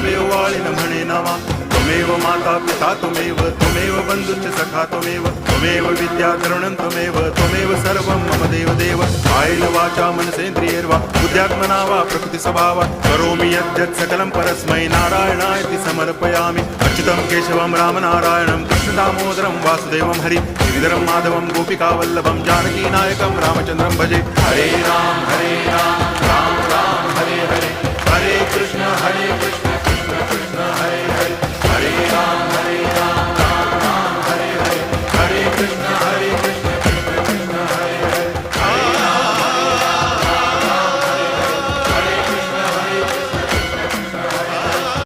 लावे वाळीन म्हणे नावा त्वमेव माता पिता त्वमेव बंधुश्च सखा त्वमेव विद्या तरुणं त्वमेव सर्वं मम देव कायेन वाचा मनसेन्द्रियैर्वा बुद्ध्यात्मना वा प्रकृति स्वभावात् करोमि यद्यत् सकलं परस्मै नारायणायति समर्पयामि अच्युतं केशवं रामनारायणं कृष्णदामोदरं वासुदेवं हरि गिरिधरं माधवं गोपिकावल्लभं जानकीनायकं रामचन्द्रं भजे हरे राम राम राम हरे हरे हरे कृष्ण